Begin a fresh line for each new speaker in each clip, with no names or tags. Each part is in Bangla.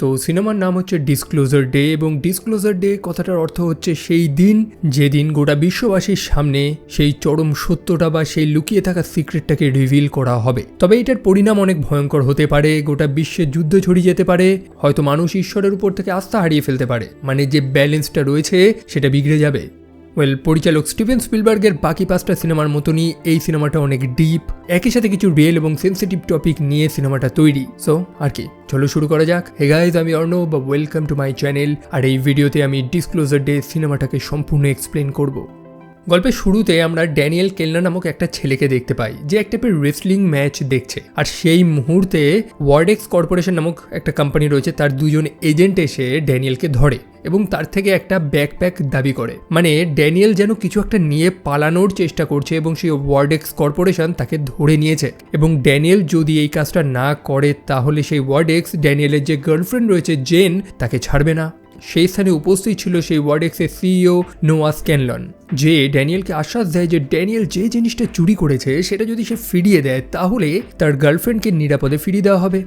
তো সিনেমার নাম হচ্ছে ডিসক্লোজার ডে এবং ডিসক্লোজার ডে কথাটার অর্থ হচ্ছে সেই দিন যেদিন গোটা বিশ্ববাসীর সামনে সেই চরম সত্যটা বা সেই লুকিয়ে থাকা সিক্রেটটাকে রিভিল করা হবে। তবে এটার পরিণাম অনেক ভয়ঙ্কর হতে পারে, গোটা বিশ্বে যুদ্ধ ছড়িয়ে যেতে পারে, হয়তো মানুষ ঈশ্বরের উপর থেকে আস্থা হারিয়ে ফেলতে পারে, মানে যে ব্যালেন্সটা রয়েছে সেটা বিগড়ে যাবে। পরিচালক স্টিভেন স্পিলবার্গের বাকি 5টা সিনেমার মতনই এই সিনেমাটা অনেক ডিপ, একই সাথে কিছু রিয়েল এবং সেন্সিটিভ টপিক নিয়ে সিনেমাটা তৈরি। সো আর কি, চলো শুরু করা যাক। হে গাইজ, আমি Arnab, welcome to my channel. আর এই ভিডিওতে আমি ডিসক্লোজার ডে সিনেমাটাকে সম্পূর্ণ এক্সপ্লেন করব। গল্পের শুরুতে আমরা ড্যানিয়েল কেলনা নামক একটা ছেলেকে দেখতে পাই যে এক টাইপের রেসলিং ম্যাচ দেখছে, আর সেই মুহূর্তে ওয়ার্ডেক্স কর্পোরেশন নামক একটা কোম্পানি রয়েছে, তার দুজন এজেন্ট এসে ড্যানিয়েলকে ধরে এবং তার থেকে একটা ব্যাকপ্যাক দাবি করে। মানে ড্যানিয়েল যেন কিছু একটা নিয়ে পালানোর চেষ্টা করছে এবং সেই ওয়ার্ডেক্স কর্পোরেশন তাকে ধরে নিয়েছে, এবং ড্যানিয়েল যদি এই কাজটা না করে তাহলে সেই ওয়ার্ডেক্স ড্যানিয়েলের যে গার্লফ্রেন্ড রয়েছে জেন, তাকে ছাড়বে না। সেই স্থানে উপস্থিত ছিল সেই ওয়ার্ডেক্সের সিইও নোয়া স্ক্যানলন, যে ড্যানিয়েলকে আশ্বাস দেয় যে ড্যানিয়েল যে জিনিসটা চুরি করেছে সেটা যদি সে ফিরিয়ে দেয় তাহলে তার গার্লফ্রেন্ডকে নিরাপদে ফিরিয়ে দেওয়া হবে।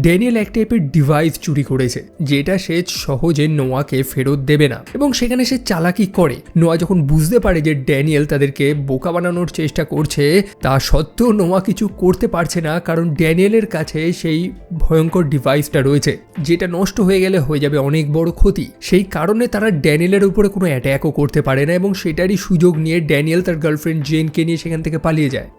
ড্যানিয়েল এক টাইপের ডিভাইস চুরি করেছে যেটা সে সহজে নোয়াকে ফেরত দেবে না, এবং সেখানে সে চালাকি করে। নোয়া যখন বুঝতে পারে যে ড্যানিয়েল তাদেরকে বোকা বানানোর চেষ্টা করছে, তা সত্ত্বেও নোয়া কিছু করতে পারছে না, কারণ ড্যানিয়েলের কাছে সেই ভয়ঙ্কর ডিভাইসটা রয়েছে যেটা নষ্ট হয়ে গেলে হয়ে যাবে অনেক বড় ক্ষতি। সেই কারণে তারা ড্যানিয়েলের উপরে কোনো অ্যাট্যাকও করতে পারে না, এবং সেটারই সুযোগ নিয়ে ড্যানিয়েল তার গার্লফ্রেন্ড জেনকে নিয়ে সেখান থেকে পালিয়ে যায়।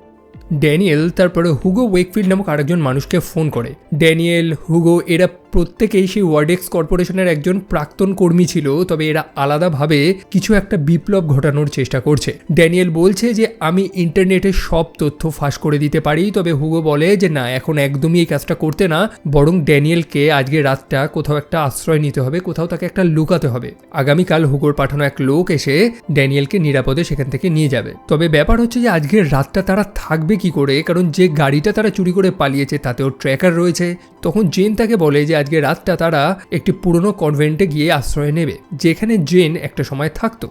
ড্যানিয়েল তারপরে হুগো ওয়েকফিল্ড নামক আরেকজন মানুষকে ফোন করে। ড্যানিয়েল, হুগো এরা প্রত্যেকেই সেই ওয়ার্ডেক্স কর্পোরেশনের একজন প্রাক্তন কর্মী ছিল, তবে এরা আলাদাভাবে কিছু একটা বিপ্লব ঘটানোর চেষ্টা করছে। ড্যানিয়েল বলছে যে আমি ইন্টারনেটে সব তথ্য ফাঁস করে দিতে পারি, তবে হুগো বলে যে না, এখন একদমই এই কাজটা করতে না, বরং ড্যানিয়েলকে আজকে রাতটা কোথাও একটা আশ্রয় নিতে হবে, কোথাও তাকে একটা লুকাতে হবে। আগামীকাল হুগোর পাঠানো এক লোক এসে ড্যানিয়েলকে নিরাপদে সেখান থেকে নিয়ে যাবে। তবে ব্যাপার হচ্ছে যে আজকের রাতটা তারা থাকবে কি করে, কারণ যে গাড়িটা তারা চুরি করে পালিয়েছে তাতেও ট্র্যাকার রয়েছে। তখন জেন তাকে বলে যে আজকে রাতটা তারা একটি পুরনো কনভেন্টে গিয়ে আশ্রয় নেবে, যেখানে জেন একটা সময় থাকতো।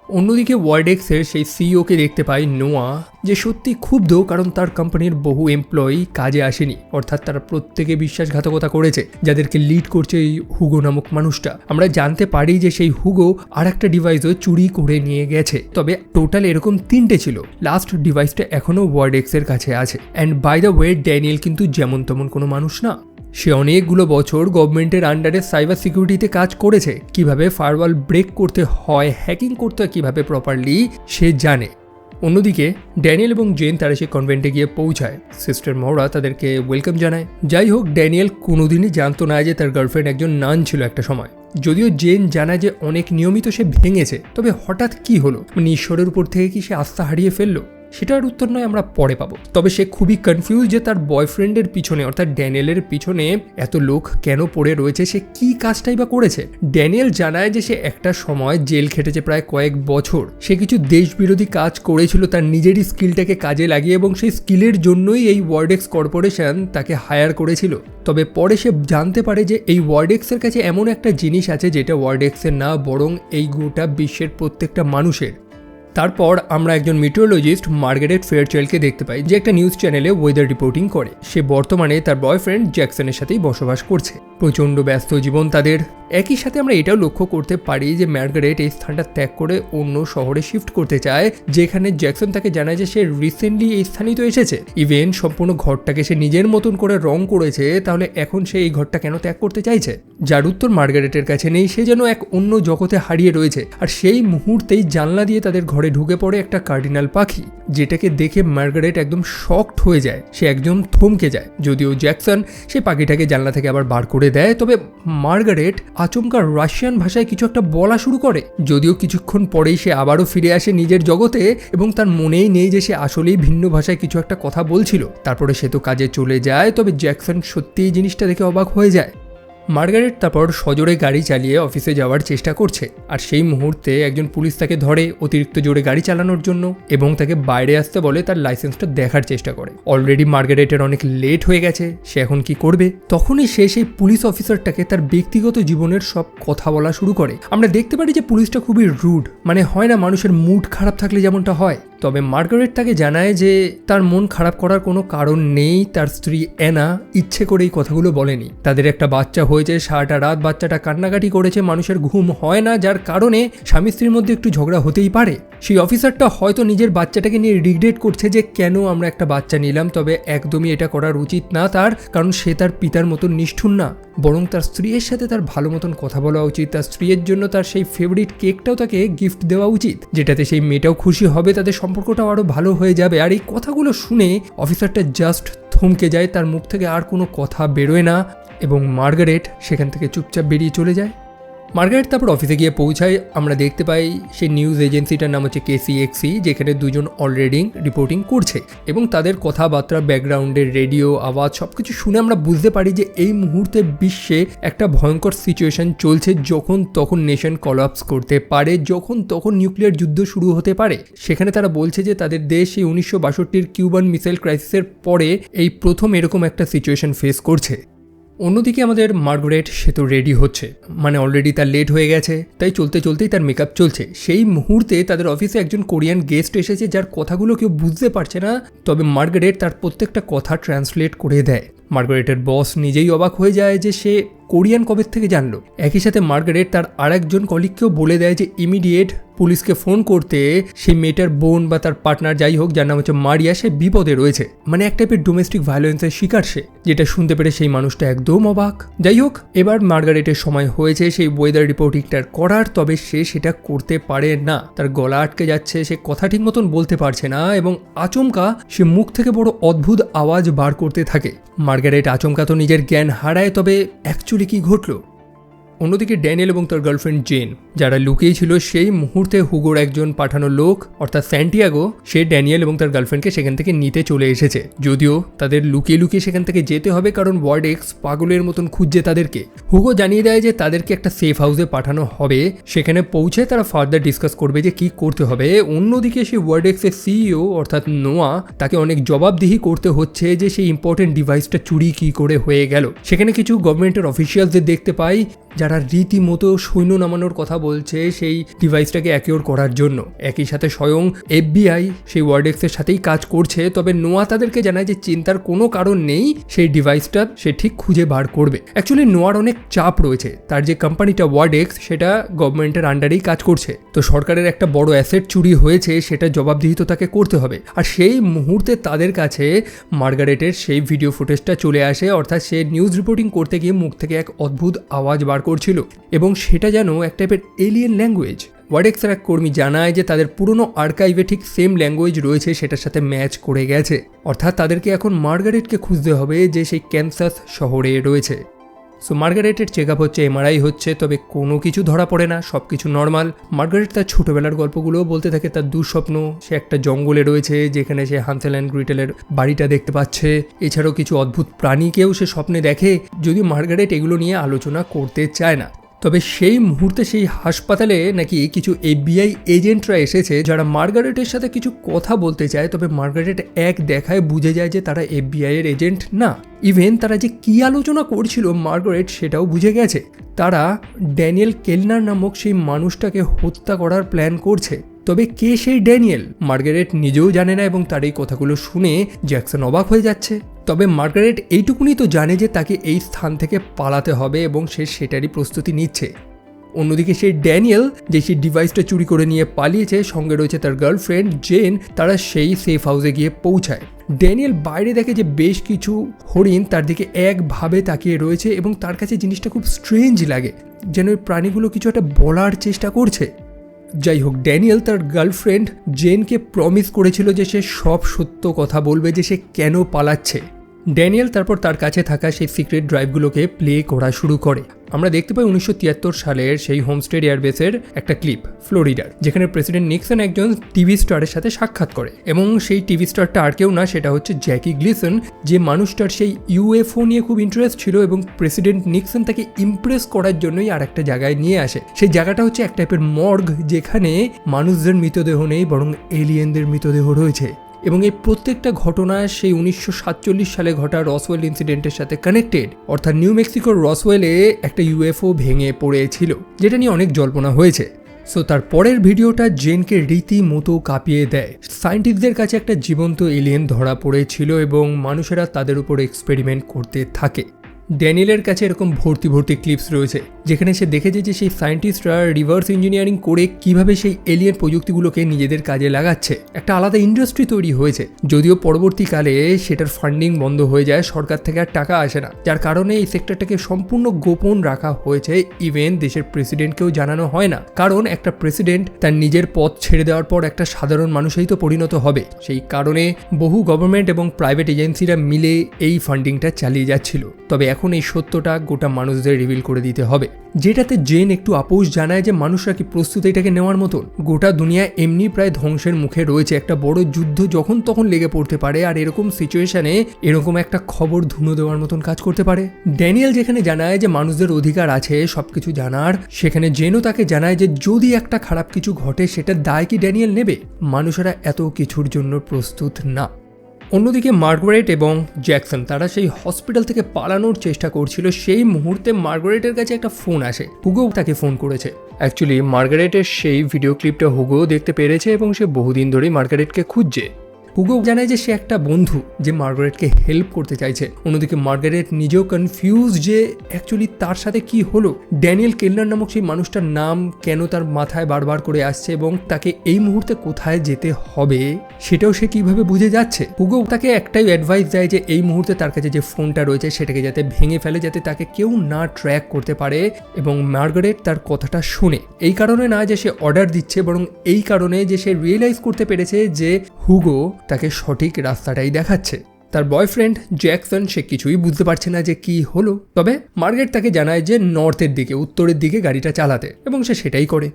অন্যদিকে ওয়ার্ডেক্সের সেই সিইওকে দেখতে পাই নোয়া, যে সত্যি ক্ষুব্ধ কারণ তার কোম্পানির বহু এমপ্লয়ি কাজে আসেনি, অর্থাৎ তারা প্রত্যেকে বিশ্বাসঘাতকতা করেছে, যাদেরকে লিড করছে এই হুগো নামক মানুষটা। আমরা জানতে পারি যে সেই হুগো আর একটা ডিভাইসও চুরি করে নিয়ে গেছে, তবে টোটাল এরকম 3টে ছিল। লাস্ট ডিভাইসটা এখনও ওয়ার্ডেক্সের কাছে আছে। And by the way, Daniel কিন্তু যেমন তেমন কোনো মানুষ না, সে অনেকগুলো বছর গভর্নমেন্টের আন্ডারে সাইবার সিকিউরিটিতে কাজ করেছে। কিভাবে ফায়ারওয়াল ব্রেক করতে হয়, হ্যাকিং করতে হয় কিভাবে প্রপারলি, সে জানে। অন্যদিকে ড্যানিয়েল এবং জেন তারা সেই কনভেন্টে গিয়ে পৌঁছায়। সিস্টার মৌরা তাদেরকে ওয়েলকাম জানায়। যাই হোক, ড্যানিয়েল কোনোদিনই জানতো না যে তার গার্লফ্রেন্ড একজন নান ছিল একটা সময়। যদিও জেন জানায় যে অনেক নিয়মিত সে ভেঙেছে, তবে হঠাৎ কি হলো, মানে ঈশ্বরের উপর থেকে কি সে আস্থা হারিয়ে ফেললো, সেটার উত্তর নয় আমরা পরে পাবো। তবে সে খুবই কনফিউজ যে তার বয়ফ্রেন্ডের পিছনে, অর্থাৎ ড্যানিয়েলের পিছনে এত লোক কেন পড়ে রয়েছে, সে কি কাজটাই বা করেছে। ড্যানিয়েল জানায় যে সে একটা সময় জেল খেটেছে প্রায় কয়েক বছর, সে কিছু দেশবিরোধী কাজ করেছিল তার নিজেরই স্কিলটাকে কাজে লাগিয়ে, এবং সেই স্কিলের জন্যই এই ওয়ার্ডেক্স কর্পোরেশন তাকে হায়ার করেছিল। তবে পরে সে জানতে পারে যে এই ওয়ার্ডেক্সের কাছে এমন একটা জিনিস আছে যেটা ওয়ার্ডেক্সের না, বরং এই গোটা বিশ্বের প্রত্যেকটা মানুষের। তারপর আমরা একজন মিটিওরোলজিস্ট মার্গারেট ফেয়ারচাইল্ডকে দেখতে পাই, যে একটা নিউজ চ্যানেলে ওয়েদার রিপোর্টিং করে। সে বর্তমানে তার বয়ফ্রেন্ড জ্যাকসনের সাথেই বসবাস করছে। প্রচণ্ড ব্যস্ত জীবন তাদের। একই সাথে আমরা এটাও লক্ষ্য করতে পারি যে মার্গারেট এই স্থানটা ত্যাগ করে অন্য শহরে শিফট করতে চায়, যেখানে জ্যাকসন তাকে জানায় যে সে রিসেন্টলি এই স্থানেই তো এসেছে। ইভেন সম্পূর্ণ ঘরটাকে সে নিজের মতন করে রং করেছে, তাহলে এখন সে এই ঘরটা কেন ত্যাগ করতে চাইছে, যার উত্তর মার্গারেটের কাছে নেই। সে যেন এক অন্য জগতে হারিয়ে রয়েছে। আর সেই মুহূর্তেই জানলা দিয়ে তাদের ঘরে ঢুকে পড়ে একটা কার্ডিনাল পাখি, যেটাকে দেখে মার্গারেট একদম শকড হয়ে যায়, সে একদম থমকে যায়। যদিও জ্যাকসন সেই পাখিটাকে জানলা থেকে আবার বার করে দেয়, তবে মার্গারেট আচমকা রাশিয়ান ভাষায় কিছু একটা বলা শুরু করে। যদিও কিছুক্ষণ পরেই সে আবারও ফিরে আসে নিজের জগতে, এবং তার মনেই নেই যে সে আসলেই ভিন্ন ভাষায় কিছু একটা কথা বলছিল। তারপরে সে তো কাজে চলে যায়, তবে জ্যাকসন সত্যি এই জিনিসটা দেখে অবাক হয়ে যায়। মার্গারেট তারপর সজোরে গাড়ি চালিয়ে অফিসে যাওয়ার চেষ্টা করছে, আর সেই মুহূর্তে একজন পুলিশ তাকে ধরে অতিরিক্ত জোরে গাড়ি চালানোর জন্য, এবং তাকে বাইরে আসতে বলে তার লাইসেন্সটা দেখার চেষ্টা করে। অলরেডি মার্গারেটের অনেক লেট হয়ে গেছে, সে এখন কি করবে? তখনই সে সেই পুলিশ অফিসারটাকে তার ব্যক্তিগত জীবনের সব কথা বলা শুরু করে। আমরা দেখতে পারি যে পুলিশটা খুবই রুড, মানে হয় না মানুষের মুড খারাপ থাকলে যেমনটা হয়, তবে মার্গারেট তাকে জানায় যে তার মন খারাপ করার কোনো কারণ নেই, তার স্ত্রী অ্যানা ইচ্ছে করে এই কথাগুলো বলেনি। তাদের একটা বাচ্চা হয়েছে, সারাটা রাত বাচ্চাটা কান্নাকাটি করেছে, মানুষের ঘুম হয় না, যার কারণে স্বামী স্ত্রীর মধ্যে একটু ঝগড়া হতেই পারে। সেই অফিসারটা হয়তো নিজের বাচ্চাটাকে নিয়ে রিগ্রেট করছে যে কেন আমরা একটা বাচ্চা নিলাম, তবে একদমই এটা করার উচিত না তার, কারণ সে তার পিতার মতন নিষ্ঠুর না, বরং তার স্ত্রীর সাথে তার ভালো মতন কথা বলা উচিত। তার স্ত্রীর জন্য তার সেই ফেভারিট কেকটাও তাকে গিফট দেওয়া উচিত, যেটাতে সেই মেয়েটাও খুশি হবে, তাদের সম্পর্কটাও আরও ভালো হয়ে যাবে। আর এই কথাগুলো শুনে অফিসারটা জাস্ট থমকে যায়, তার মুখ থেকে আর কোনো কথা বেরোয় না এবং মার্গারেট সেখান থেকে চুপচাপ বেরিয়ে চলে যায়। মার্গারেট তারপর অফিসে গিয়ে পৌঁছায়। আমরা দেখতে পাই সেই নিউজ এজেন্সিটার নাম হচ্ছে KCXC, যেখানে দুজন অলরেডি রিপোর্টিং করছে এবং তাদের কথাবার্তা, ব্যাকগ্রাউন্ডের রেডিও আওয়াজ সবকিছু শুনে আমরা বুঝতে পারি যে এই মুহূর্তে বিশ্বে একটা ভয়ঙ্কর সিচুয়েশন চলছে, যখন তখন নেশন কলাপস করতে পারে, যখন তখন নিউক্লিয়ার যুদ্ধ শুরু হতে পারে। সেখানে তারা বলছে যে তাদের দেশ এই 1962 কিউবান মিসাইল ক্রাইসিসের পরে এই প্রথম এরকম একটা সিচুয়েশন ফেস করছে। অন্যদিকে আমাদের মার্গারেট সে তো রেডি হচ্ছে, মানে অলরেডি তার লেট হয়ে গেছে, তাই চলতে চলতেই তার মেকআপ চলছে। সেই মুহূর্তে তাদের অফিসে একজন কোরিয়ান গেস্ট এসেছে, যার কথাগুলো কেউ বুঝতে পারছে না, তবে মার্গারেট তার প্রত্যেকটা কথা ট্রান্সলেট করে দেয়। মার্গারেটের বস নিজেই অবাক হয়ে যায় যে সে কোরিয়ান কবে থেকে জানলো। একই সাথে মার্গারেট তার আরেকজন কলিগকেও বলে দেয় যে ইমিডিয়েট পুলিশকে ফোন করতে, সেই মেয়েটার বোন বা তার পার্টনার যাই হোক, যার নাম হচ্ছে মারিয়া, সে বিপদে রয়েছে, মানে এক টাইপের ডোমেস্টিক ভায়োলেন্সের শিকার সে। যেটা শুনতে পেরে সেই মানুষটা একদম অবাক। যাই হোক, এবার মার্গারেটের সময় হয়েছে সেই ওয়েদার রিপোর্টিংটার করার, তবে সে সেটা করতে পারে না, তার গলা আটকে যাচ্ছে, সে কথা ঠিক মতন বলতে পারছে না এবং আচমকা সে মুখ থেকে বড় অদ্ভুত আওয়াজ বার করতে থাকে। মার্গারেট আচমকা তো নিজের জ্ঞান হারায়, তবে অ্যাকচুয়ালি কি ঘটলো? অন্যদিকে ড্যানিয়েল এবং তার গার্লফ্রেন্ড জেন যারা লুকিয়ে ছিল, সেই মুহূর্তে হুগোর একজন পাঠানো লোক অর্থাৎ স্যান্টিয়াগো, সে ড্যানিয়েল এবং তার গার্লফ্রেন্ডকে সেখান থেকে নিতে চলে এসেছে। যদিও তাদের লুকিয়ে লুকিয়ে সেখান থেকে যেতে হবে, কারণ ওয়ার্ড এক্স পাগলের মতন খুঁজছে তাদেরকে। হুগো জানিয়ে দেয় যে তাদেরকে একটা সেফ হাউসে পাঠানো হবে, সেখানে পৌঁছে তারা ফার্দার ডিসকাস করবে যে কি করতে হবে। অন্যদিকে সেই ওয়ার্ড এক্সের সিইও অর্থাৎ নোয়া, তাকে অনেক জবাবদিহি করতে হচ্ছে যে সেই ইম্পর্টেন্ট ডিভাইসটা চুরি কি করে হয়ে গেল। সেখানে কিছু গভর্নমেন্টের অফিসিয়ালসদের দেখতে পাই যারা রীতিমতো সৈন্য নামানোর কথা বলছে সেই ডিভাইসটাকে অ্যাকিওর করার জন্য। একই সাথে স্বয়ং FBI সেই ওয়ার্ডেক্সের সাথেই কাজ করছে, তবে নোয়া তাদেরকে জানায় যে চিন্তার কোনো কারণ নেই, সেই ডিভাইসটা সে ঠিক খুঁজে বার করবে। অ্যাকচুয়ালি নোয়ার অনেক চাপ রয়েছে, তার যে কোম্পানিটা ওয়ার্ডেক্স সেটা গভর্নমেন্টের আন্ডারেই কাজ করছে, তো সরকারের একটা বড় অ্যাসেট চুরি হয়েছে, সেটা জবাবদিহি তো তাকে করতে হবে। আর সেই মুহূর্তে তাদের কাছে মার্গারেটের সেই ভিডিও ফুটেজটা চলে আসে, অর্থাৎ সে নিউজ রিপোর্টিং করতে গিয়ে মুখ থেকে এক অদ্ভুত আওয়াজ বার করছিল এবং সেটা যেন এক টাইপের এলিয়েন ল্যাঙ্গুয়েজ। ওয়ার্ডেক্সের এক কর্মী জানায় যে তাদের পুরনো আর্কাইভে ঠিক সেম ল্যাঙ্গুয়েজ রয়েছে, সেটার সাথে ম্যাচ করে গেছে, অর্থাৎ তাদেরকে এখন মার্গারেটকে খুঁজতে হবে যে সেই ক্যানসাস শহরে রয়েছে। সো মার্গারেটের চেক আপ হচ্ছে, MRI হচ্ছে, তবে কোনো কিছু ধরা পড়ে না, সব কিছু নর্মাল। মার্গারেট তার ছোটোবেলার গল্পগুলোও বলতে থাকে, তার দুঃস্বপ্ন, সে একটা জঙ্গলে রয়েছে যেখানে সে হান্সেল অ্যান্ড গ্রিটেলের বাড়িটা দেখতে পাচ্ছে, এছাড়াও কিছু অদ্ভুত প্রাণীকেও সে স্বপ্নে দেখে। যদি মার্গারেট এগুলো নিয়ে আলোচনা করতে চায় না, তবে সেই মুহূর্তে সেই হাসপাতালে নাকি কিছু FBI এজেন্টরা এসেছে যারা মার্গারেটের সাথে কিছু কথা বলতে চায়, তবে মার্গারেট এক দেখায় বুঝে যায় যে তারা FBI এর এজেন্ট না। ইভেন তারা যে কী আলোচনা করছিল মার্গারেট সেটাও বুঝে গেছে, তারা ড্যানিয়েল কেলনার নামক সেই মানুষটাকে হত্যা করার প্ল্যান করছে। তবে কে সেই ড্যানিয়েল মার্গারেট নিজেও জানে না এবং তার এই কথাগুলো শুনে জ্যাকসন অবাক হয়ে যাচ্ছে। তবে মার্গারেট এইটুকুনি তো জানে যে তাকে এই স্থান থেকে পালাতে হবে এবং সে সেটারই প্রস্তুতি নিচ্ছে। অন্যদিকে সেই ড্যানিয়েল যে সেই ডিভাইসটা চুরি করে নিয়ে পালিয়েছে, সঙ্গে রয়েছে তার গার্লফ্রেন্ড জেন, তারা সেই সেফ হাউসে গিয়ে পৌঁছায়। ড্যানিয়েল বাইরে দেখে যে বেশ কিছু হরিণ তার দিকে একভাবে তাকিয়ে রয়েছে এবং তার কাছে জিনিসটা খুব স্ট্রেঞ্জ লাগে, যেন ওই প্রাণীগুলো কিছু একটা বলার চেষ্টা করছে। যাই হোক, ড্যানিয়েল তার গার্লফ্রেন্ড জেনকে প্রমিস করেছিল যে সে সব সত্য কথা বলবে, যে সে কেন পালাচ্ছে। ড্যানিয়েল তারপর তার কাছে থাকা সেই সিক্রেট ড্রাইভগুলোকে প্লে করা শুরু করে। আমরা দেখতে পাই 1973 সালের সেই হোমস্টেড এয়ারবেসের একটা ক্লিপ ফ্লোরিডার, যেখানে প্রেসিডেন্ট নিক্সন একজন টিভি স্টারের সাথে সাক্ষাৎ করে এবং সেই টিভি স্টারটা আর কেউ না, সেটা হচ্ছে জ্যাকি গ্লিসন, যে মানুষটার সেই UFO নিয়ে খুব ইন্টারেস্ট ছিল এবং প্রেসিডেন্ট নিক্সন তাকে ইমপ্রেস করার জন্যই আর একটা জায়গায় নিয়ে আসে। সেই জায়গাটা হচ্ছে এক টাইপের মর্গ, যেখানে মানুষদের মৃতদেহ নেই বরং এলিয়েনদের মৃতদেহ রয়েছে এবং এই প্রত্যেকটা ঘটনা সেই 1947 সালে ঘটা রসওয়েল ইনসিডেন্টের সাথে কানেক্টেড। অর্থাৎ নিউ মেক্সিকোর রসওয়েলে একটা UFO ভেঙে পড়েছিল, যেটা নিয়ে অনেক জল্পনা হয়েছে। সো তার পরের ভিডিওটা জেনকে রীতিমতো কাঁপিয়ে দেয়। সায়েন্টিস্টদের কাছে একটা জীবন্ত এলিয়েন ধরা পড়েছিল এবং মানুষেরা তাদের উপর এক্সপেরিমেন্ট করতে থাকে। ড্যানিয়েলের কাছে এরকম ভর্তি ভর্তি ক্লিপস রয়েছে যেখানে সে দেখেছে যে সেই সায়েন্টিস্টরা রিভার্স ইঞ্জিনিয়ারিং করে কিভাবে সেই এলিয়েন প্রযুক্তিগুলোকে নিজেদের কাজে লাগাচ্ছে। একটা আলাদা ইন্ডাস্ট্রি তৈরি হয়েছে, যদিও পরবর্তীকালে সেটার ফান্ডিং বন্ধ হয়ে যায়, সরকার থেকে আর টাকা আসে না, যার কারণে এই সেক্টরটাকে সম্পূর্ণ গোপন রাখা হয়েছে। ইভেন দেশের প্রেসিডেন্টকেও জানানো হয় না, কারণ একটা প্রেসিডেন্ট তার নিজের পদ ছেড়ে দেওয়ার পর একটা সাধারণ মানুষই তো পরিণত হবে। সেই কারণে বহু গভর্নমেন্ট এবং প্রাইভেট এজেন্সিরা মিলে এই ফান্ডিংটা চালিয়ে যাচ্ছিল। তবে এখন এই সত্যটা গোটা মানুষদের রিভিল করে দিতে হবে, যেটাতে জেন একটু আপোষ জানায় যে মানুষরা কি প্রস্তুত এটাকে নেওয়ার মতন। গোটা দুনিয়া এমনি প্রায় ধ্বংসের মুখে রয়েছে, একটা বড় যুদ্ধ যখন তখন লেগে পড়তে পারে, আর এরকম সিচুয়েশনে এরকম একটা খবর ধুনো দেওয়ার মতন কাজ করতে পারে। ড্যানিয়েল যেখানে জানায় যে মানুষদের অধিকার আছে সবকিছু জানার, সেখানে জেনও তাকে জানায় যে যদি একটা খারাপ কিছু ঘটে সেটার দায় কি ড্যানিয়েল নেবে? মানুষেরা এত কিছুর জন্য প্রস্তুত না। অন্যদিকে মার্গারেট এবং জ্যাকসন তারা সেই হসপিটাল থেকে পালানোর চেষ্টা করছিল। সেই মুহূর্তে মার্গারেটের কাছে একটা ফোন আসে, হুগো তাকে ফোন করেছে। অ্যাকচুয়ালি মার্গারেটের সেই ভিডিও ক্লিপটা হুগো দেখতে পেরেছে এবং সে বহুদিন ধরেই মার্গারেটকে খুঁজছে। হুগো জানায় যে সে একটা বন্ধু যে মার্গারেটকে হেল্প করতে চাইছে। অন্যদিকে মার্গারেট নিজেও কনফিউজ যে অ্যাকচুয়ালি তার সাথে কি হলো। ড্যানিয়েল কেলনার নামক সেই মানুষটার নাম কেন তার মাথায় বারবার করে আসছে এবং তাকে এই মুহূর্তে কোথায় যেতে হবে সেটাও সে কিভাবে বুঝে যাচ্ছে। হুগো তাকে একটাই অ্যাডভাইস দেয় যে এই মুহূর্তে তার কাছে যে ফোনটা রয়েছে সেটাকে যাতে ভেঙে ফেলে, যাতে তাকে কেউ না ট্র্যাক করতে পারে। এবং মার্গারেট তার কথাটা শোনে, এই কারণে না যে সে অর্ডার দিচ্ছে, বরং এই কারণে যে সে রিয়েলাইজ করতে পেরেছে যে হুগো তাকে সঠিক রাস্তাটাই দেখাচ্ছে। তার বয়ফ্রেন্ড জ্যাকসন সে কিছুই বুঝতে পারছে না যে কি হলো। তবে মার্গারেট তাকে জানায় যে নর্থের দিকে, উত্তরের দিকে গাড়িটা চালাতে, এবং সে সেটাই করে।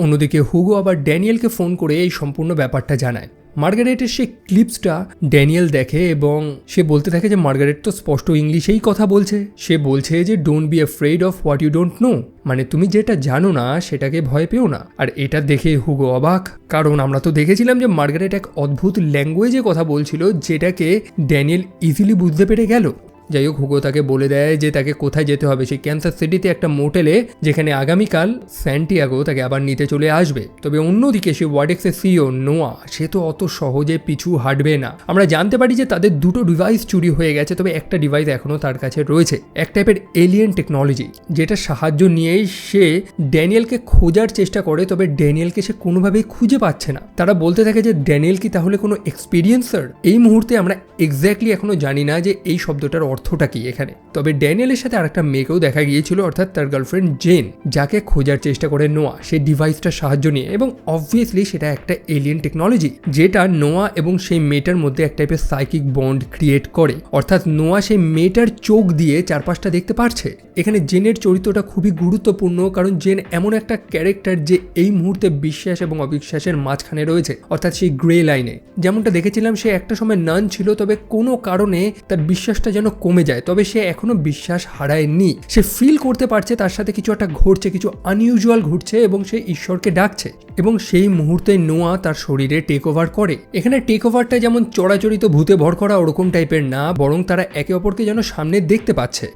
অন্যদিকে হুগো আবার ড্যানিয়েলকে ফোন করে এই সম্পূর্ণ ব্যাপারটা জানায়। মার্গারেটের সেই ক্লিপসটা ড্যানিয়েল দেখে এবং সে বলতে থাকে যে মার্গারেট তো স্পষ্ট ইংলিশেই কথা বলছে। সে বলছে যে don't be afraid of what you don't know, মানে তুমি যেটা জানো না সেটাকে ভয় পেও না। আর এটা দেখে হুগো অবাক, কারণ আমরা তো দেখেছিলাম যে মার্গারেট এক অদ্ভুত ল্যাঙ্গুয়েজে কথা বলছিল যেটাকে ড্যানিয়েল ইজিলি বুঝতে পেরে গেল। যাই হোক, হুগো তাকে বলে দেয় যে তাকে কোথায় যেতে হবে, সেই ক্যান্সাস সিটিতে একটা মোটেলে, যেখানে আগামীকাল স্যান্টিয়াগো তাকে আবার নিতে চলে আসবে। তবে অন্যদিকে সে ওয়ার্ডেক্সের সিইও নোয়া, সে তো অত সহজে পিছু হাঁটবে না। আমরা জানতে পারি যে তাদের দুটো ডিভাইস চুরি হয়ে গেছে, তবে একটা ডিভাইস এখনও তার কাছে রয়েছে, এক টাইপের এলিয়েন টেকনোলজি, যেটা সাহায্য নিয়েই সে ড্যানিয়েলকে খোঁজার চেষ্টা করে। তবে ড্যানিয়েলকে সে কোনোভাবেই খুঁজে পাচ্ছে না। তারা বলতে থাকে যে ড্যানিয়েল কি তাহলে কোনো এক্সপিরিয়েন্সার? এই মুহূর্তে আমরা এক্স্যাক্টলি এখনো জানি না যে এই শব্দটার অর্থটা কি এখানে। তবে ড্যানিয়েলের সাথে আরেকটা মেয়েকেও দেখা গিয়েছিল, অর্থাৎ তার গার্লফ্রেন্ড জেন, যাকে খোঁজার চেষ্টা করে নোয়া সেই ডিভাইসটার সাহায্য নিয়ে। এবং অবভিয়াসলি সেটা একটা এলিয়েন টেকনোলজি, যেটা নোয়া এবং সেই মেয়েটার মধ্যে এক টাইপের সাইকিক বন্ড ক্রিয়েট করে। অর্থাৎ নোয়া সেই মেয়েটার চোখ দিয়ে চারপাশটা দেখতে পারছে। এখানে জেনের চরিত্রটা খুবই গুরুত্বপূর্ণ, কারণ জেন এমন একটা ক্যারেক্টার যে এই মুহূর্তে বিশ্বাস এবং অবিশ্বাসের মাঝখানে রয়েছে, অর্থাৎ সেই গ্রে লাইনে। যেমনটা দেখেছিলাম সে একটা সময় নান ছিল, তবে কোনো কারণে তার বিশ্বাসটা যেন কমে যায়, তবে সে এখনো বিশ্বাস হারায়নি। সে ফিল করতে পারছে তার সাথে কিছু একটা ঘটছে, কিছু আনইউজুয়াল ঘটছে, এবং সে ঈশ্বরকে ডাকছে। এবং সেই মুহূর্তে নোয়া তার শরীরে টেক ওভার করে। এখানে টেক ওভারটা যেমন চড়াচড়িত ভূতে ভর করা ওরকম টাইপের না, বরং তারা একে অপরকে যেন সামনে দেখতে পাচ্ছে।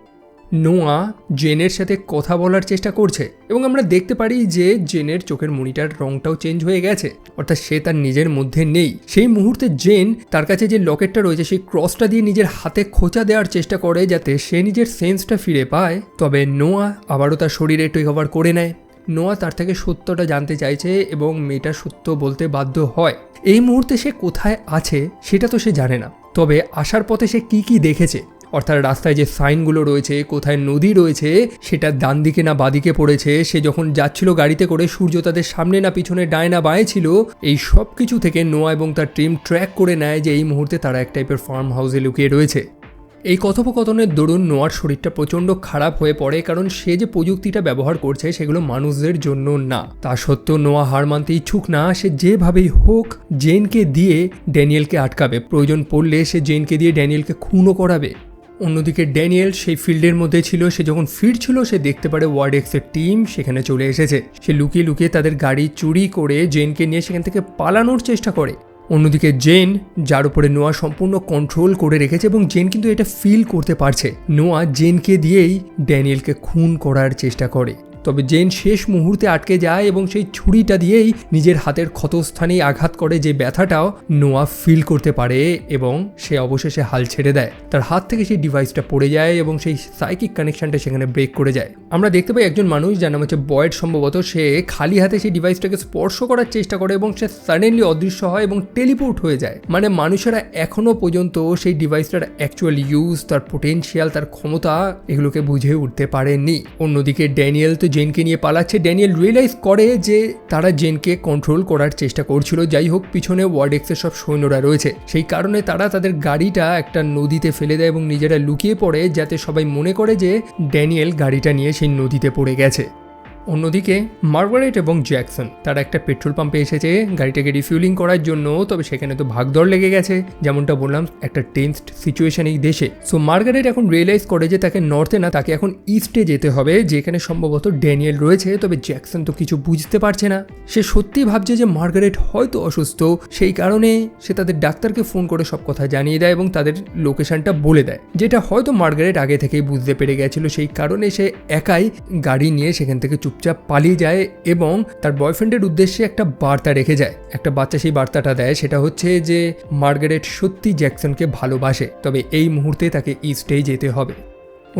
নোয়া জেনের সাথে কথা বলার চেষ্টা করছে এবং আমরা দেখতে পারি যে জেনের চোখের মণিটার রংটাও চেঞ্জ হয়ে গেছে, অর্থাৎ সে তার নিজের মধ্যে নেই। সেই মুহূর্তে জেন তার কাছে যে লকেটটা রয়েছে সেই ক্রসটা দিয়ে নিজের হাতে খোঁচা দেওয়ার চেষ্টা করে যাতে সে নিজের সেন্সটা ফিরে পায়। তবে নোয়া আবারও তার শরীরে টেক ওভার করে নেয়। নোয়া তার থেকে সত্যটা জানতে চাইছে এবং মেয়েটা সত্য বলতে বাধ্য হয়। এই মুহূর্তে সে কোথায় আছে সেটা তো সে জানে না, তবে আসার পথে সে কি দেখেছে, অর্থাৎ রাস্তায় যে সাইনগুলো রয়েছে, কোথায় নদী রয়েছে, সেটা ডান দিকে না বাদিকে পড়েছে, সে যখন যাচ্ছিল গাড়িতে করে সূর্য তাদের সামনে না পিছনে, ডায় না বাঁয়ে ছিল, এই সব কিছু থেকে নোয়া এবং তার টিম ট্র্যাক করে নেয় যে এই মুহূর্তে তারা এক টাইপের ফার্ম হাউসে লুকিয়ে রয়েছে। এই কথোপকথনের দরুন নোয়ার শরীরটা প্রচণ্ড খারাপ হয়ে পড়ে, কারণ সে যে প্রযুক্তিটা ব্যবহার করছে সেগুলো মানুষদের জন্য না। তা সত্ত্বেও নোয়া হার মানতে ইচ্ছুক না। সে যেভাবেই হোক জেনকে দিয়ে ড্যানিয়েলকে আটকাবে, প্রয়োজন পড়লে সে জেনকে দিয়ে ড্যানিয়েলকে খুনও করাবে। অন্যদিকে ড্যানিয়েল সেই ফিল্ডের মধ্যে ছিল, সে যখন ফিরছিল সে দেখতে পারে ওয়ার্ডেক্সের টিম সেখানে চলে এসেছে। সে লুকিয়ে লুকিয়ে তাদের গাড়ি চুরি করে জেনকে নিয়ে সেখান থেকে পালানোর চেষ্টা করে। অন্যদিকে জেন, যার উপরে নোয়া সম্পূর্ণ কন্ট্রোল করে রেখেছে, এবং জেন কিন্তু এটা ফিল করতে পারছে, নোয়া জেনকে দিয়েই ড্যানিয়েলকে খুন করার চেষ্টা করে। তবে জেন শেষ মুহূর্তে আটকে যায় এবং সেই ছুরিটা দিয়েই নিজের হাতের ক্ষতস্থানেই আঘাত করে, যে ব্যথাটাও নোয়া ফিল করতে পারে এবং সে অবশেষে হাল ছেড়ে দেয়। তার হাত থেকে সেই ডিভাইসটা পড়ে যায় এবং সেই সাইকিক কানেকশনটা সেখানে ব্রেক করে যায়। আমরা দেখতে পাই একজন মানুষ, যার নাম হচ্ছে বয়েড সম্ভবত, সে খালি হাতে সেই ডিভাইসটাকে স্পর্শ করার চেষ্টা করে এবং সে সাডেনলি অদৃশ্য হয় এবং টেলিপোর্ট হয়ে যায়। মানে মানুষেরা এখনো পর্যন্ত সেই ডিভাইসটার অ্যাকচুয়াল ইউজ, তার পোটেনশিয়াল, তার ক্ষমতা এগুলোকে বুঝে উঠতে পারেনি। অন্যদিকে ড্যানিয়েল তো জেনকে নিয়ে পালাচ্ছে। ড্যানিয়েল রিয়েলাইজ করে যে তারা জেনকে কন্ট্রোল করার চেষ্টা করছিল। যাই হোক, পিছনে ওয়ার্ডেক্সের সব সৈন্যরা রয়েছে, সেই কারণে তারা তাদের গাড়িটা একটা নদীতে ফেলে দেয় এবং নিজেরা লুকিয়ে পড়ে, যাতে সবাই মনে করে যে ড্যানিয়েল গাড়িটা নিয়ে সেই নদীতে পড়ে গেছে। অন্যদিকে মার্গারেট এবং জ্যাকসন তারা একটা পেট্রোল পাম্পে এসেছে গাড়িটাকে রিফিউলিং করার জন্য। তবে সেখানে তো ভাগদৌড় লেগে গেছে, যেমনটা বললাম একটা টেন্সড সিচুয়েশন এই দেশে। সো মার্গারেট এখন রিয়েলাইজ করে যে তাকে নর্থে না, তাকে এখন ইস্টে যেতে হবে, যেখানে সম্ভবত ড্যানিয়েল রয়েছে। তবে জ্যাকসন তো কিছু বুঝতে পারছে না। সে সত্যি ভাবছে যে মার্গারেট হয়তো অসুস্থ, সেই কারণে সে তাদের ডাক্তারকে ফোন করে সব কথা জানিয়ে দেয় এবং তাদের লোকেশনটা বলে দেয়, যেটা হয়তো মার্গারেট আগে থেকেই বুঝতে পেরে গেছিল। সেই কারণে সে একাই গাড়ি নিয়ে সেখান থেকে চুপচাপ পালিয়ে যায় এবং তার বয়ফ্রেন্ডের উদ্দেশ্যে একটা বার্তা রেখে যায়। একটা বাচ্চা সেই বার্তাটা দেয়, সেটা হচ্ছে যে মার্গারেট সত্যি জ্যাকসনকে ভালোবাসে, তবে এই মুহূর্তে তাকে ইস্টেই যেতে হবে।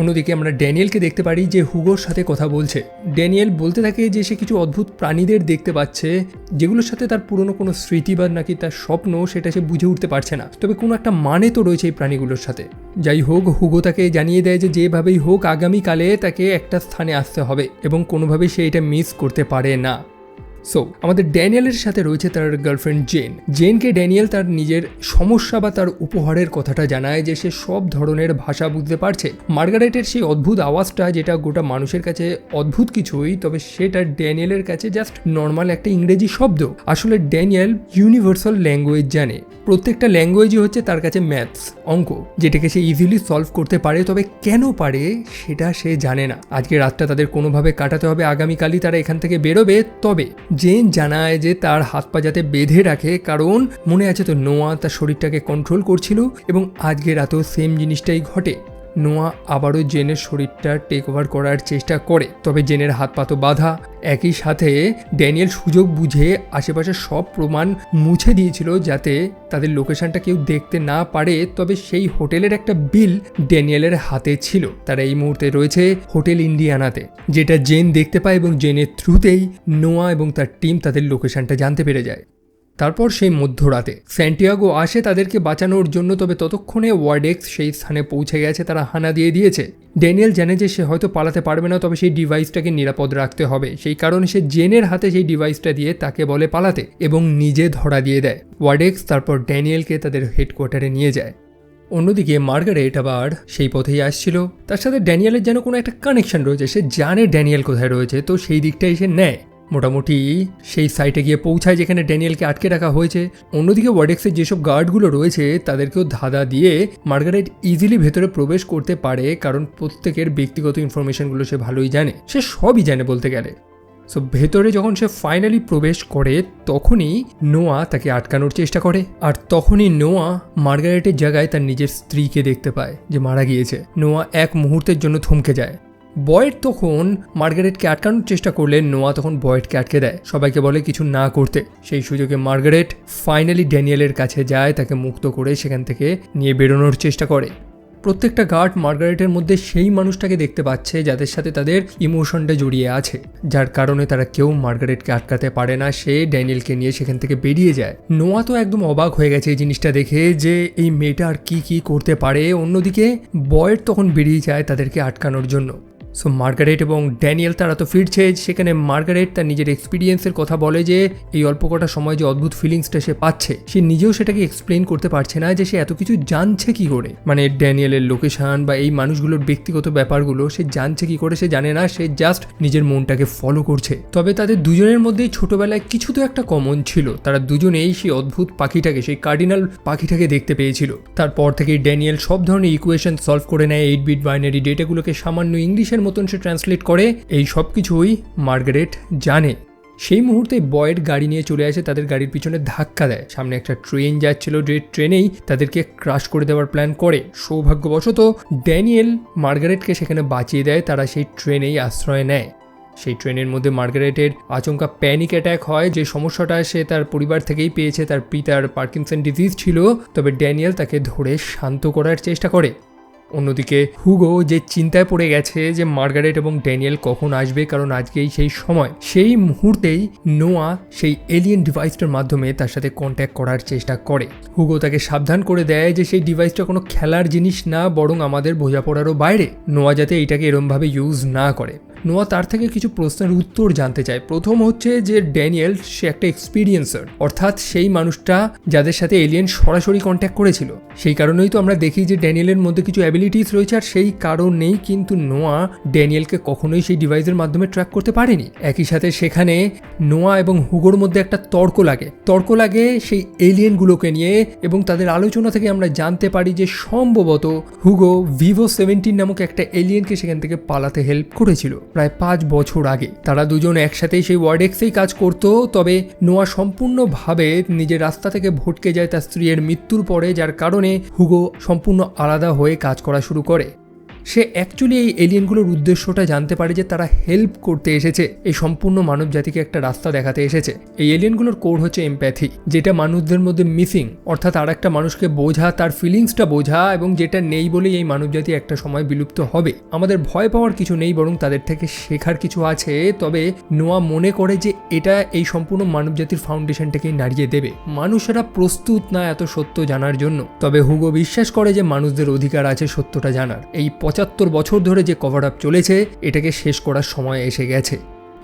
অন্যদিকে আমরা ড্যানিয়েলকে দেখতে পারি যে হুগোর সাথে কথা বলছে। ড্যানিয়েল বলতে থাকে যে সে কিছু অদ্ভুত প্রাণীদের দেখতে পাচ্ছে, যেগুলোর সাথে তার পুরনো কোনো স্মৃতি বা নাকি তার স্বপ্ন, সেটা সে বুঝে উঠতে পারছে না। তবে কোনো একটা মানে তো রয়েছে এই প্রাণীগুলোর সাথে। যাই হোক, হুগো তাকে জানিয়ে দেয় যে যেভাবেই হোক আগামীকালে তাকে একটা স্থানে আসতে হবে এবং কোনোভাবেই সে এটা মিস করতে পারে না। সো আমাদের ড্যানিয়েলের সাথে রয়েছে তার গার্লফ্রেন্ড জেন। জেনকে ড্যানিয়েল তার নিজের সমস্যা বা তার উপহারের কথাটা জানায়, যে সে সব ধরনের ভাষা বুঝতে পারছে। মার্গারেটের সেই অদ্ভুত আওয়াজটা, যেটা গোটা মানুষের কাছে অদ্ভুত কিছুই, তবে সেটা ড্যানিয়েলের কাছে জাস্ট নর্মাল একটা ইংরেজি শব্দ। আসলে ড্যানিয়েল ইউনিভার্সাল ল্যাঙ্গুয়েজ জানে। প্রত্যেকটা ল্যাঙ্গুয়েজই হচ্ছে তার কাছে ম্যাথস, অঙ্ক, যেটাকে সে ইজিলি সলভ করতে পারে। তবে কেন পারে সেটা সে জানে না। আজকে রাতটা তাদের কোনোভাবে কাটাতে হবে, আগামীকালই তারা এখান থেকে বেরোবে। তবে জেন জানায় যে তার হাত পা যাতে বেঁধে রাখে, কারণ মনে আছে তো নোয়া তার শরীরটাকে কন্ট্রোল করছিল এবং আজকে রাতেও সেম জিনিসটাই ঘটে। নোয়া আবারও জেনের শরীরটা টেক ওভার করার চেষ্টা করে, তবে জেনের হাত পা তো বাঁধা। একই সাথে ড্যানিয়েল সুযোগ বুঝে আশেপাশে সব প্রমাণ মুছে দিয়েছিল, যাতে তাদের লোকেশনটা কেউ দেখতে না পারে। তবে সেই হোটেলের একটা বিল ড্যানিয়েলের হাতে ছিল। তারা এই মুহূর্তে রয়েছে হোটেল ইন্ডিয়ানাতে, যেটা জেন দেখতে পায় এবং জেনের থ্রুতেই নোয়া এবং তার টিম তাদের লোকেশনটা জানতে পেরে যায়। তারপর সেই মধ্যরাতে স্যান্টিয়াগো আসে তাদেরকে বাঁচানোর জন্য। তবে ততক্ষণে ওয়ার্ডেক্স সেই স্থানে পৌঁছে গেছে, তারা হানা দিয়ে দিয়েছে। ড্যানিয়েল জানে যে সে হয়তো পালাতে পারবে না, তবে সেই ডিভাইসটাকে নিরাপদ রাখতে হবে। সেই কারণে সে জেনের হাতে সেই ডিভাইসটা দিয়ে তাকে বলে পালাতে এবং নিজে ধরা দিয়ে দেয়। ওয়ার্ডেক্স তারপর ড্যানিয়েলকে তাদের হেডকোয়ার্টারে নিয়ে যায়। অন্যদিকে মার্গারেট আবার সেই পথেই আসছিল। তার সাথে ড্যানিয়েলের যেন কোনো একটা কানেকশন রয়েছে, সে জানে ড্যানিয়েল কোথায় রয়েছে, তো সেই দিকটাই সে নেয়। মোটামুটি সেই সাইটে গিয়ে পৌঁছায় যেখানে ড্যানিয়েলকে আটকে রাখা হয়েছে। অন্যদিকে ওয়ার্ডেক্সের যেসব গার্ডগুলো রয়েছে তাদেরকেও ধাঁধা দিয়ে মার্গারেট ইজিলি ভেতরে প্রবেশ করতে পারে, কারণ প্রত্যেকের ব্যক্তিগত ইনফরমেশনগুলো সে ভালোই জানে, সে সবই জানে বলতে গেলে। সো ভেতরে যখন সে ফাইনালি প্রবেশ করে, তখনই নোয়া তাকে আটকানোর চেষ্টা করে। আর তখনই নোয়া মার্গারেটের জায়গায় তার নিজের স্ত্রীকে দেখতে পায় যে মারা গিয়েছে। নোয়া এক মুহূর্তের জন্য থমকে যায়। বয়েড তখন মার্গারেটকে আটকানোর চেষ্টা করলে নোয়া তখন বয়েডকে আটকে দেয়, সবাইকে বলে কিছু না করতে। সেই সুযোগে মার্গারেট ফাইনালি ড্যানিয়েলের কাছে যায়, তাকে মুক্ত করে সেখান থেকে নিয়ে বেরোনোর চেষ্টা করে। প্রত্যেকটা গার্ড মার্গারেটের মধ্যে সেই মানুষটাকে দেখতে পাচ্ছে যাদের সাথে তাদের ইমোশনটা জড়িয়ে আছে, যার কারণে তারা কেউ মার্গারেটকে আটকাতে পারে না। সে ড্যানিয়েলকে নিয়ে সেখান থেকে বেরিয়ে যায়। নোয়া তো একদম অবাক হয়ে গেছে এই জিনিসটা দেখে, যে এই মেয়েটা আর কি করতে পারে। অন্যদিকে বয়েড তখন বেরিয়ে যায় তাদেরকে আটকানোর জন্য। সো মার্গারেট এবং ড্যানিয়েল তারা তো ফিরছে। সেখানে মার্গারেট তার নিজের এক্সপিরিয়েন্সের কথা বলে, যে এই অল্প কটা সময় যে অদ্ভুত ফিলিংসটা সে পাচ্ছে, সে নিজেও সেটাকে এক্সপ্লেন করতে পারছে না, যে সে এত কিছু জানছে কি করে। মানে ড্যানিয়েলের লোকেশন বা এই মানুষগুলোর ব্যক্তিগত ব্যাপারগুলো সে জানছে কি করে সে জানে না, সে জাস্ট নিজের মনটাকে ফলো করছে। তবে তাদের দুজনের মধ্যেই ছোটবেলায় কিছু তো একটা কমন ছিল, তারা দুজনেই সেই অদ্ভুত পাখিটাকে, সেই কার্ডিনাল পাখিটাকে দেখতে পেয়েছিল। তারপর থেকে ড্যানিয়েল সব ধরনের ইকুয়েশন সলভ করে নেয়, 8-বিট বাইনারি ডেটাগুলোকে সামান্য ইংলিশের মতন সে ট্রান্সলেট করে। এই সব কিছুই মার্গারেট জানে। সেই মুহূর্তে বয়েড গাড়ি নিয়ে চলে আসে, তাদের গাড়ির পিছনে ধাক্কা দেয়। সামনে একটা ট্রেন যাচ্ছিল, যে ট্রেনেই তাদেরকে ক্রাশ করে দেওয়ার প্ল্যান করে। সৌভাগ্যবশত ড্যানিয়েল মার্গারেটকে সেখানে বাঁচিয়ে দেয়, তারা সেই ট্রেনেই আশ্রয় নেয়। সেই ট্রেনের মধ্যে মার্গারেটের আচমকা প্যানিক অ্যাটাক হয়। যে সমস্যাটা সে তার পরিবার থেকেই পেয়েছে, তার পিতার পার্কিনসন ডিজিজ ছিল, তবে ড্যানিয়েল তাকে ধরে শান্ত করার চেষ্টা করে। অন্যদিকে হুগো যে চিন্তায় পড়ে গেছে যে মার্গারেট এবং ড্যানিয়েল কখন আসবে, কারণ আজকেই সেই সময়। সেই মুহূর্তেই নোয়া সেই এলিয়েন ডিভাইসটার মাধ্যমে তার সাথে কন্ট্যাক্ট করার চেষ্টা করে। হুগো তাকে সাবধান করে দেয় যে সেই ডিভাইসটা কোনো খেলার জিনিস না, বরং আমাদের বোঝাপড়ারও বাইরে। নোয়া যাতে এটাকে এরমভাবে ইউজ না করে। নোয়া তার থেকে কিছু প্রশ্নের উত্তর জানতে চায়। প্রথম হচ্ছে যে ড্যানিয়েল সে একটা এক্সপিরিয়েন্সার, অর্থাৎ সেই মানুষটা যাদের সাথে এলিয়েন সরাসরি কন্ট্যাক্ট করেছিল। সেই কারণেই তো আমরা দেখি যে ড্যানিয়েলের মধ্যে কিছু অ্যাবিলিটিস রয়েছে, আর সেই কারণেই কিন্তু নোয়া ড্যানিয়েলকে কখনোই সেই ডিভাইসের মাধ্যমে ট্র্যাক করতে পারেনি। একই সাথে সেখানে নোয়া এবং হুগোর মধ্যে একটা তর্ক লাগে সেই এলিয়েনগুলোকে নিয়ে, এবং তাদের আলোচনা থেকে আমরা জানতে পারি যে সম্ভবত হুগো ভিভো 17 নামক একটা এলিয়েনকে সেখান থেকে পালাতে হেল্প করেছিল প্রায় 5 বছর আগে। তারা দুজন একসাথেই সেই ওয়ার্ডেক্সেই কাজ করত, তবে নোয়া সম্পূর্ণভাবে নিজের রাস্তা থেকে ভটকে যায় তার স্ত্রীর মৃত্যুর পরে, যার কারণে হুগো সম্পূর্ণ আলাদা হয়ে কাজ করা শুরু করে। সে অ্যাকচুয়ালি এই এলিয়েনগুলোর উদ্দেশ্যটা জানতে পারে যে তারা হেল্প করতে এসেছে, এই সম্পূর্ণ মানব জাতিকে একটা রাস্তা দেখাতে এসেছে। এই এলিয়েনগুলোর কোড হচ্ছে এমপ্যাথি, যেটা মানুষদের মধ্যে মিসিং, অর্থাৎ আর একটা মানুষকে বোঝা, তার ফিলিংসটা বোঝা, এবং যেটা নেই বলেই এই মানব জাতি একটা সময় বিলুপ্ত হবে। আমাদের ভয় পাওয়ার কিছু নেই, বরং তাদের থেকে শেখার কিছু আছে। তবে নোয়া মনে করে যে এটা এই সম্পূর্ণ মানব জাতির ফাউন্ডেশনটাকেই নাড়িয়ে দেবে। মানুষেরা প্রস্তুত না এত সত্য জানার জন্য, তবে হুগো বিশ্বাস করে যে মানুষদের অধিকার আছে সত্যটা জানার। এই 75 বছর ধরে যে কভার আপ চলেছে, এটাকে শেষ করার সময় এসে গেছে।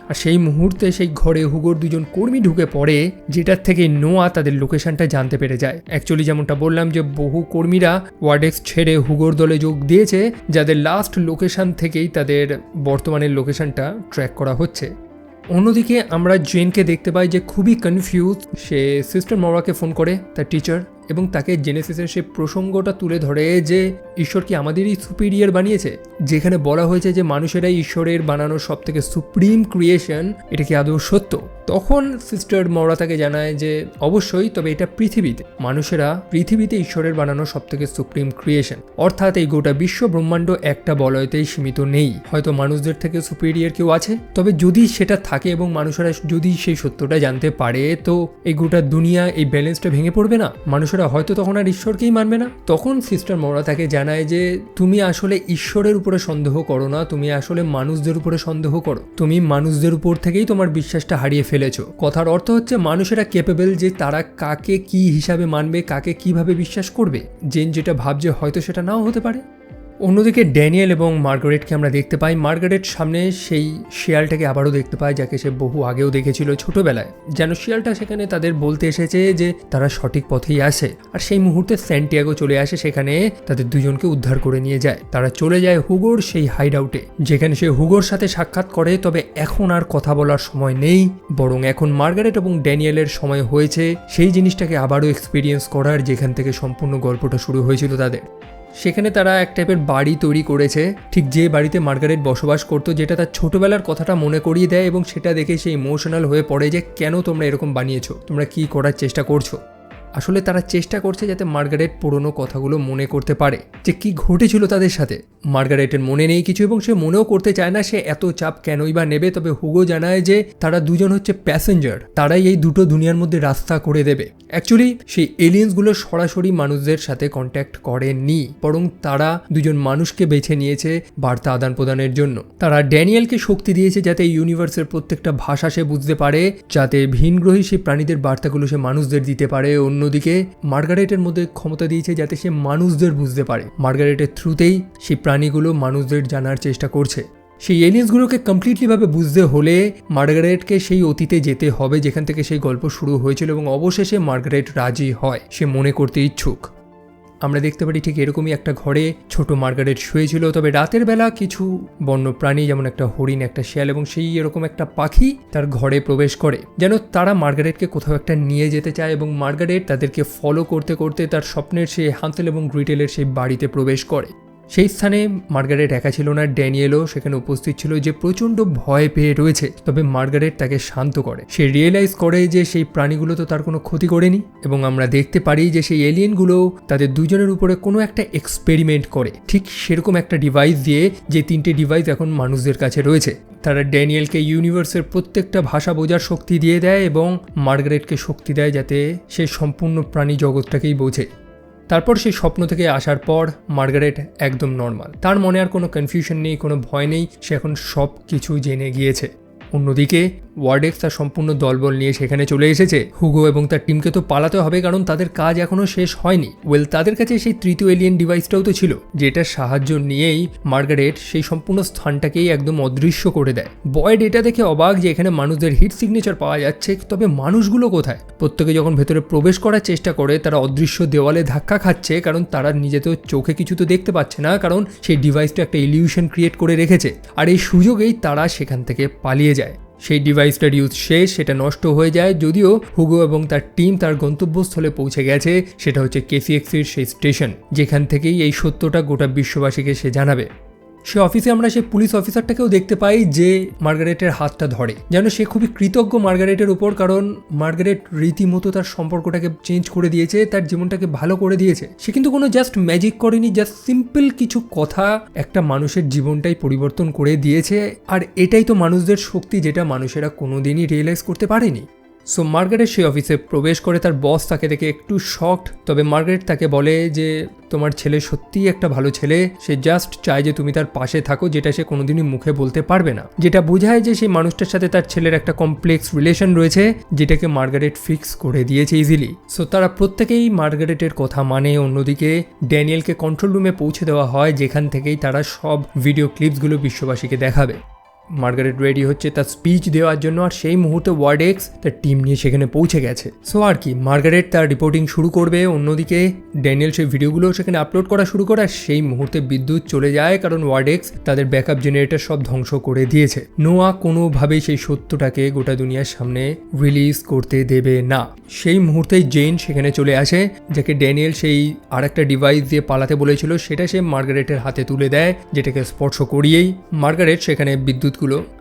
আর সেই মুহূর্তে সেই ঘরে হুগোর দুজন কর্মী ঢুকে পড়ে, যেটার থেকে নোয়া তাদের লোকেশনটা জানতে পেরে যায়। অ্যাকচুয়ালি যেমনটা বললাম যে বহু কর্মীরা ওয়ার্ডেক্স ছেড়ে হুগোর দলে যোগ দিয়েছে, যাদের লাস্ট লোকেশন থেকেই তাদের বর্তমানের লোকেশনটা ট্র্যাক করা হচ্ছে। অন্যদিকে আমরা জেনকে দেখতে পাই যে খুবই কনফিউজ। সে সিস্টার মরাকে ফোন করে, তার টিচার, এবং তাকে জেনেসিসের সে প্রসঙ্গটা তুলে ধরে যে ঈশ্বর কি আমাদেরই সুপিরিয়র বানিয়েছে, যেখানে বলা হয়েছে যে মানুষেরাই ঈশ্বরের বানানো সব থেকে সুপ্রিম ক্রিয়েশন। এটা কি আদৌ সত্য? তখন সিস্টার মরা তাকে জানায় যে অবশ্যই, তবে এটা পৃথিবীতে ঈশ্বরের বানানো সব থেকে সুপ্রিম ক্রিয়েশন, অর্থাৎ এই গোটা বিশ্ব ব্রহ্মাণ্ড একটা বলয়তেই সীমিত নেই। হয়তো মানুষদের থেকে সুপিরিয়র কেউ আছে, তবে যদি সেটা থাকে এবং মানুষেরা যদি সেই সত্যটা জানতে পারে, তো এই গোটা দুনিয়া এই ব্যালেন্সটা ভেঙে পড়বে না। মানুষেরা হয়তো তখন আর ঈশ্বরকেই মানবে না। তখন সিস্টার মরা তাকে জানায় যে তুমি আসলে ঈশ্বরের উপরে সন্দেহ করো না, তুমি আসলে মানুষদের উপরে সন্দেহ করো। তুমি মানুষদের উপর থেকেই তোমার বিশ্বাসটা হারিয়ে ফেলেছো। কথার অর্থ হচ্ছে মানুষেরা ক্যাপেবল যে তারা কাকে কি হিসাবে মানবে, কাকে কিভাবে বিশ্বাস করবে। জেন যেটা ভাবছে হয়তো সেটা নাও হতে পারে। অন্যদিকে ড্যানিয়েল এবং মার্গারেটকে আমরা দেখতে পাই। মার্গারেট সামনে সেই শিয়ালটাকে আবারও দেখতে পায়, যাকে সে বহু আগেও দেখেছিল ছোটবেলায়। যেন শিয়ালটা সেখানে তাদের বলতে এসেছে যে তারা সঠিক পথেই আসে। আর সেই মুহূর্তে স্যান্টিয়াগো চলে আসে, সেখানে তাদের দুজনকে উদ্ধার করে নিয়ে যায়। তারা চলে যায় হুগোর সেই হাইড আউটে, যেখানে সে হুগোর সাথে সাক্ষাৎ করে। তবে এখন আর কথা বলার সময় নেই, বরং এখন মার্গারেট এবং ড্যানিয়েলের সময় হয়েছে সেই জিনিসটাকে আবারও এক্সপিরিয়েন্স করার, যেখান থেকে সম্পূর্ণ গল্পটা শুরু হয়েছিল তাদের। সেখানে তারা এক টাইপের বাড়ি তৈরি করেছে, ঠিক যে বাড়িতে মার্গারেট বসবাস করতো, যেটা তার ছোটবেলার কথাটা মনে করিয়ে দেয়, এবং সেটা দেখে সে ইমোশনাল হয়ে পড়ে যে কেন তোমরা এরকম বানিয়েছো, তোমরা কি করার চেষ্টা করছো। আসলে তারা চেষ্টা করছে যাতে মার্গারেট পুরনো কথাগুলো মনে করতে পারে, যে কি ঘটেছিল তাদের সাথে। মার্গারেটের মনে নেই কিছু, এবং সে মনেও করতে চায় না সে এত চাপ কেনই বা নেবে। তবে হুগো জানায় যে তারা দুজন হচ্ছে প্যাসেঞ্জার, তারাই এই দুটো দুনিয়ার মধ্যে রাস্তা করে দেবে। অ্যাকচুয়ালি সেই এলিয়েন্সগুলো সরাসরি মানুষদের সাথে কন্ট্যাক্ট করেনি, বরং তারা দুজন মানুষকে বেছে নিয়েছে বার্তা আদান প্রদানের জন্য। তারা ড্যানিয়েলকে শক্তি দিয়েছে যাতে এই ইউনিভার্সের প্রত্যেকটা ভাষা সে বুঝতে পারে, যাতে ভিনগ্রহী সেই প্রাণীদের বার্তাগুলো সে মানুষদের দিতে পারে। অন্যদিকে মার্গারেটের মধ্যে ক্ষমতা দিয়েছে যাতে সে মানুষদের বুঝতে পারে। মার্গারেটের থ্রুতেই সেই প্রাণীগুলো মানুষদের জানার চেষ্টা করছে। সেই এলিয়েন্সগুলোকে কমপ্লিটলিভাবে বুঝতে হলে মার্গারেটকে সেই অতীতে যেতে হবে, যেখান থেকে সেই গল্প শুরু হয়েছিল, এবং অবশেষে মার্গারেট রাজি হয়, সে মনে করতে ইচ্ছুক। আমরা দেখতে পারি ঠিক এরকমই একটা ঘরে ছোট মার্গারেট শুয়েছিল। তবে রাতের বেলা কিছু বন্য প্রাণী, যেমন একটা হরিণ, একটা শিয়াল এবং সেই এরকম একটা পাখি তার ঘরে প্রবেশ করে, যেন তারা মার্গারেটকে কোথাও একটা নিয়ে যেতে চায়। এবং মার্গারেট তাদেরকে ফলো করতে করতে তার স্বপ্নের সেই হান্সেল এবং গ্রিটেলের সেই বাড়িতে প্রবেশ করে। সেই স্থানে মার্গারেট একা ছিল না, ড্যানিয়েলও সেখানে উপস্থিত ছিল, যে প্রচণ্ড ভয় পেয়ে রয়েছে। তবে মার্গারেট তাকে শান্ত করে। সে রিয়েলাইজ করে যে সেই প্রাণীগুলো তো তার কোনো ক্ষতি করেনি, এবং আমরা দেখতে পারি যে সেই এলিয়েনগুলো তাদের দুজনের উপরে কোনো একটা এক্সপেরিমেন্ট করে, ঠিক সেরকম একটা ডিভাইস দিয়ে, যে 3টে ডিভাইস এখন মানুষদের কাছে রয়েছে। তারা ড্যানিয়েলকে ইউনিভার্সের প্রত্যেকটা ভাষা বোঝার শক্তি দিয়ে দেয় এবং মার্গারেটকে শক্তি দেয় যাতে সে সম্পূর্ণ প্রাণী জগৎটাকেই বোঝে। তারপর সেই স্বপ্ন থেকে আসার পর মার্গারেট একদম নর্মাল, তার মনে আর কোনো কনফিউশন নেই, কোনো ভয় নেই, সে এখন সব কিছু জেনে গিয়েছে। অন্যদিকে ওয়ার্ডেক্স তার সম্পূর্ণ দলবল নিয়ে সেখানে চলে এসেছে। হুগো এবং তার টিমকে তো পালাতে হবে, কারণ তাদের কাজ এখনো শেষ হয়নি। তাদের কাছে সেই তৃতীয় এলিয়েন ডিভাইসটাও তো ছিল, যেটার সাহায্য নিয়েই মার্গারেট সেই সম্পূর্ণ স্থানটাকেই একদম অদৃশ্য করে দেয়। বয়েড এটা দেখে অবাক যে এখানে মানুষদের হিট সিগনেচার পাওয়া যাচ্ছে, তবে মানুষগুলো কোথায়? প্রত্যেকে যখন ভেতরে প্রবেশ করার চেষ্টা করে তারা অদৃশ্য দেওয়ালে ধাক্কা খাচ্ছে, কারণ তারা নিজেদের চোখে কিছু তো দেখতে পাচ্ছে না, কারণ সেই ডিভাইসটা একটা ইলিউশন ক্রিয়েট করে রেখেছে। আর এই সুযোগেই তারা সেখান থেকে পালিয়ে যায়। সেই ডিভাইসটার ইউজ শেষ, সেটা নষ্ট হয়ে যায়। যদিও হুগো এবং তার টিম তার গন্তব্যস্থলে পৌঁছে গেছে, সেটা হচ্ছে কেসিএক্সির সেই স্টেশন, যেখান থেকেই এই সত্যটা গোটা বিশ্ববাসীকে সে জানাবে। সে অফিসে আমরা সেই পুলিশ অফিসারটাকেও দেখতে পাই যে মার্গারেটের হাতটা ধরে, যেন সে খুবই কৃতজ্ঞ মার্গারেটের উপর, কারণ মার্গারেট রীতিমতো তার সম্পর্কটাকে চেঞ্জ করে দিয়েছে, তার জীবনটাকে ভালো করে দিয়েছে। সে কিন্তু কোনো জাস্ট ম্যাজিক করেনি, জাস্ট সিম্পল কিছু কথা একটা মানুষের জীবনটাই পরিবর্তন করে দিয়েছে। আর এটাই তো মানুষদের শক্তি, যেটা মানুষেরা কোনোদিনই রিয়েলাইজ করতে পারেনি। সো মার্গারেট সেই অফিসে প্রবেশ করে, তার বস তাকে দেখে একটু শকড। তবে মার্গারেট তাকে বলে যে তোমার ছেলে সত্যিই একটা ভালো ছেলে, সে জাস্ট চায় যে তুমি তার পাশে থাকো, যেটা সে কোনোদিনই মুখে বলতে পারবে না, যেটা বোঝায় যে সেই মানুষটার সাথে তার ছেলের একটা কমপ্লেক্স রিলেশন রয়েছে, যেটাকে মার্গারেট ফিক্স করে দিয়েছে ইজিলি। সো তারা প্রত্যেকেই মার্গারেটের কথা মানে। অন্যদিকে ড্যানিয়েলকে কন্ট্রোল রুমে পৌঁছে দেওয়া হয়, যেখান থেকেই তারা সব ভিডিও ক্লিপসগুলো বিশ্ববাসীকে দেখাবে। মার্গারেট রেডি হচ্ছে তার স্পিচ দেওয়ার জন্য, আর সেই মুহূর্তে ওয়ার্ডেক্স তার টিম নিয়ে সেখানে পৌঁছে গেছে। সো আর কি, মার্গারেট তার রিপোর্টিং শুরু করবে। অন্যদিকে ড্যানিয়েল সেই ভিডিওগুলো সেখানে আপলোড করা শুরু করে, আর সেই মুহূর্তে বিদ্যুৎ চলে যায়, কারণ ওয়ার্ডেক্স তাদের ব্যাকআপ জেনারেটর সব ধ্বংস করে দিয়েছে। নোয়া কোনোভাবেই সেই সত্যটাকে গোটা দুনিয়ার সামনে রিলিজ করতে দেবে না। সেই মুহূর্তেই জেন সেখানে চলে আসে, যাকে ড্যানিয়েল সেই আর একটা ডিভাইস দিয়ে পালাতে বলেছিল, সেটা সে মার্গারেটের হাতে তুলে দেয়, যেটাকে স্পর্শ করিয়েই মার্গারেট সেখানে বিদ্যুৎগুলো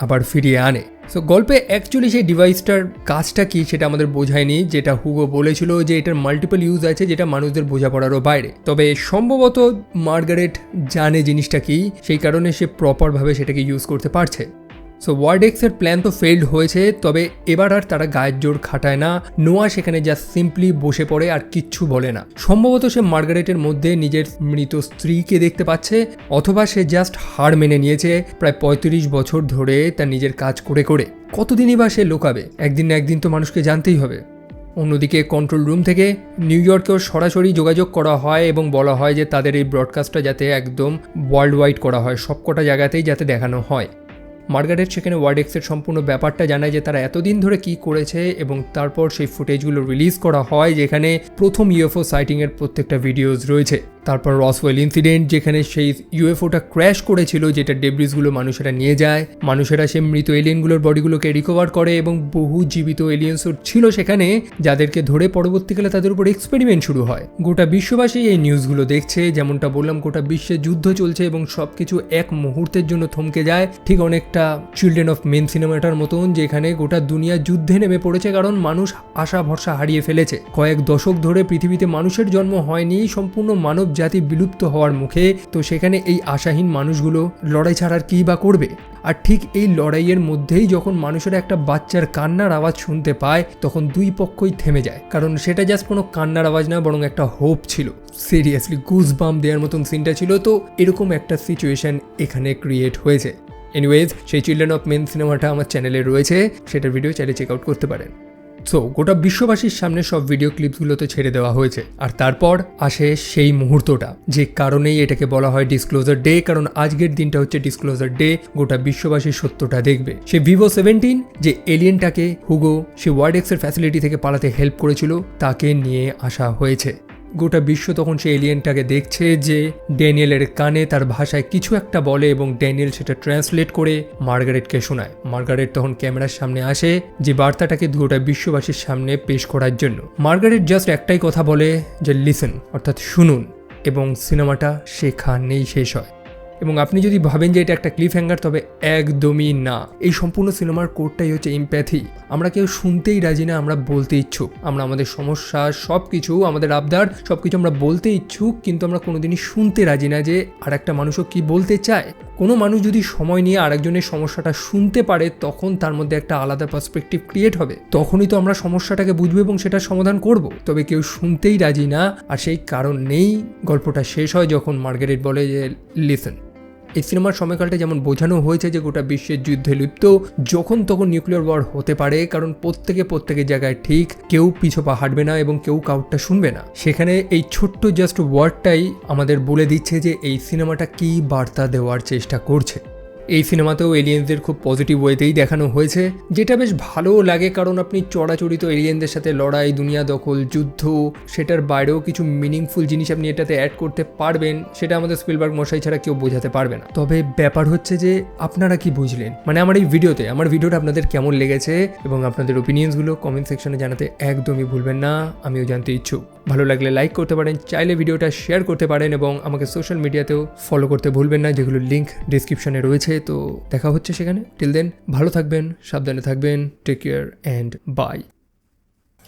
আবার ফিরিয়ে আনে। সো গল্পে অ্যাকচুয়ালি সেই ডিভাইসটার কাজটা কি সেটা আমাদের বোঝায়নি, যেটা হুগো বলেছিল যে এটার মাল্টিপল ইউজ আছে, যেটা মানুষদের বোঝাপড়ারও বাইরে। তবে সম্ভবত মার্গারেট জানে জিনিসটা কি, সেই কারণে সে প্রপারভাবে সেটাকে ইউজ করতে পারছে। সো ওয়ার্ডেক্সের প্ল্যান তো ফেইল্ড হয়েছে, তবে এবার আর তারা গায়ের জোর খাটায় না। নোয়া সেখানে জাস্ট সিম্পলি বসে পড়ে আর কিচ্ছু বলে না। সম্ভবত সে মার্গারেটের মধ্যে নিজের মৃত স্ত্রীকে দেখতে পাচ্ছে, অথবা সে জাস্ট হার মেনে নিয়েছে প্রায় 35 বছর ধরে তার নিজের কাজ করে করে। কতদিনই বা সে লুকাবে? একদিন না একদিন তো মানুষকে জানতেই হবে। অন্যদিকে কন্ট্রোল রুম থেকে নিউ ইয়র্কেও সরাসরি যোগাযোগ করা হয় এবং বলা হয় যে তাদের এই ব্রডকাস্টটা যাতে একদম ওয়ার্ল্ড ওয়াইড করা হয়, সবকটা জায়গাতেই যাতে দেখানো হয়। মার্গারেট সেখানে ওয়ার্ডেক্সের সম্পূর্ণ ব্যাপারটা জানায়, যে তারা এতদিন ধরে কি করেছে, এবং তারপর সেই ফুটেজগুলো রিলিজ করা হয়, যেখানে প্রথম ইউএফও সাইটিংয়ের প্রত্যেকটা ভিডিওস রয়েছে। তারপর রসওয়েল ইনসিডেন্ট, যেখানে সেই ইউএফওটা ক্র্যাশ করেছিল, যেটা ডেব্রিসগুলো মানুষেরা নিয়ে যায়। মানুষেরা সেই মৃত এলিয়েনগুলোর বডিগুলোকে রিকভার করে, এবং বহু জীবিত এলিয়েন্সও ছিল সেখানে, যাদেরকে ধরে পরবর্তীকালে তাদের উপর এক্সপেরিমেন্ট শুরু হয়। গোটা বিশ্ববাসী এই নিউজগুলো দেখছে। যেমনটা বললাম, গোটা বিশ্বে যুদ্ধ চলছে এবং সব কিছু এক মুহূর্তের জন্য থমকে যায়, ঠিক অনেকটা চিলড্রেন অফ মেন সিনেমাটার মতন, যেখানে গোটা দুনিয়া যুদ্ধে নেমে পড়েছে, কারণ মানুষ আশা ভরসা হারিয়ে ফেলেছে। কয়েক দশক ধরে পৃথিবীতে মানুষের জন্ম হয়নি, সম্পূর্ণ মানব জাতি বিলুপ্ত হওয়ার মুখে। তো সেখানে এই আশাহীন মানুষগুলো লড়াই ছাড়ার কী বা করবে? আর ঠিক এই লড়াইয়ের মধ্যেই যখন মানুষেরা একটা বাচ্চার কান্নার আওয়াজ শুনতে পায়, তখন দুই পক্ষই থেমে যায়, কারণ সেটা জাস্ট কোনো কান্নার আওয়াজ না, বরং একটা হোপ ছিল। সিরিয়াসলি গুজ বাম্প দেওয়ার মতন সিনটা ছিল। তো এরকম একটা সিচুয়েশন এখানে ক্রিয়েট হয়েছে। এনিওয়েজ, সেই চিলড্রেন অফ মেন সিনেমাটা আমার চ্যানেলে রয়েছে, সেটার ভিডিও চাইলে চেক আউট করতে পারেন। সো গোটা বিশ্ববাসীর সামনে সব ভিডিও ক্লিপসগুলোতে ছেড়ে দেওয়া হয়েছে। আর তারপর আসে সেই মুহূর্তটা, যে কারণেই এটাকে বলা হয় ডিসক্লোজার ডে, কারণ আজকের দিনটা হচ্ছে ডিসক্লোজার ডে। গোটা বিশ্ববাসীর সত্যটা দেখবে। সে ভিভো 17, যে এলিয়েনটাকে হুগো সে ওয়ার্ডেক্সের ফ্যাসিলিটি থেকে পালাতে হেল্প করেছিল, তাকে নিয়ে আসা হয়েছে। গোটা বিশ্ব তখন সেই এলিয়েনটাকে দেখছে, যে ড্যানিয়েলের কানে তার ভাষায় কিছু একটা বলে, এবং ড্যানিয়েল সেটা ট্রান্সলেট করে মার্গারেটকে শোনায়। মার্গারেট তখন ক্যামেরার সামনে আসে, যে বার্তাটাকে গোটা বিশ্ববাসীর সামনে পেশ করার জন্য। মার্গারেট জাস্ট একটাই কথা বলে, যে লিসেন, অর্থাৎ শুনুন। এবং সিনেমাটা সেখানেই শেষ হয়। এবং আপনি যদি ভাবেন যে এটা একটা ক্লিফ হ্যাঙ্গার, তবে একদমই না। এই সম্পূর্ণ সিনেমার কোডটাই হচ্ছে এমপ্যাথি। আমরা কেউ শুনতেই রাজি না, আমরা বলতে ইচ্ছুক। আমরা আমাদের সমস্যা সব কিছু, আমাদের আবদার সব কিছু আমরা বলতে ইচ্ছুক, কিন্তু আমরা কোনোদিনই শুনতে রাজি না যে আর একটা মানুষও কি বলতে চায়। কোনো মানুষ যদি সময় নিয়ে আরেকজনের সমস্যাটা শুনতে পারে, তখন তার মধ্যে একটা আলাদা পার্সপেক্টিভ ক্রিয়েট হবে। তখনই তো আমরা সমস্যাটাকে বুঝবো এবং সেটার সমাধান করব। তবে কেউ শুনতেই রাজি না, আর সেই কারণেই গল্পটা শেষ হয় যখন মার্গারেট বলে যে লিসেন। এই সিনেমার সময়কালটা যেমন বোঝানো হয়েছে যে গোটা বিশ্বের যুদ্ধে লিপ্ত, যখন তখন নিউক্লিয়ার ওয়ার হতে পারে, কারণ প্রত্যেকের জায়গায় ঠিক, কেউ পিছু পা হাঁটবে না এবং কেউ কাউটা শুনবে না। সেখানে এই ছোট্ট জাস্ট ওয়ার্ডটাই আমাদের বলে দিচ্ছে যে এই সিনেমাটা কী বার্তা দেওয়ার চেষ্টা করছে। এই সিনেমাতেও এলিয়েন্সদের খুব পজিটিভ ওয়েতেই দেখানো হয়েছে, যেটা বেশ ভালোও লাগে, কারণ আপনি চড়াচড়িত এলিয়েনদের সাথে লড়াই, দুনিয়া দখল, যুদ্ধ, সেটার বাইরেও কিছু মিনিংফুল জিনিস আপনি এটাতে অ্যাড করতে পারবেন। সেটা আমাদের স্পিলবার্গ মশাই ছাড়া কেউ বোঝাতে পারবে না। তবে ব্যাপার হচ্ছে যে আপনারা কি বুঝলেন, মানে আমার এই ভিডিওতে, আমার ভিডিওটা আপনাদের কেমন লেগেছে এবং আপনাদের ওপিনিয়ন্সগুলো কমেন্ট সেকশনে জানাতে একদমই ভুলবেন না, আমিও জানতে ইচ্ছুক। ভালো লাগলে লাইক করতে পারেন, চাইলে ভিডিওটা শেয়ার করতে পারেন এবং আমাকে সোশ্যাল মিডিয়াতেও ফলো করতে ভুলবেন না, যেগুলো লিঙ্ক ডিসক্রিপশনে রয়েছে। তো দেখা হচ্ছে সেখানে। টিল দেন ভালো থাকবেন, সাবধানে থাকবেন, টেক কেয়ার অ্যান্ড বাই।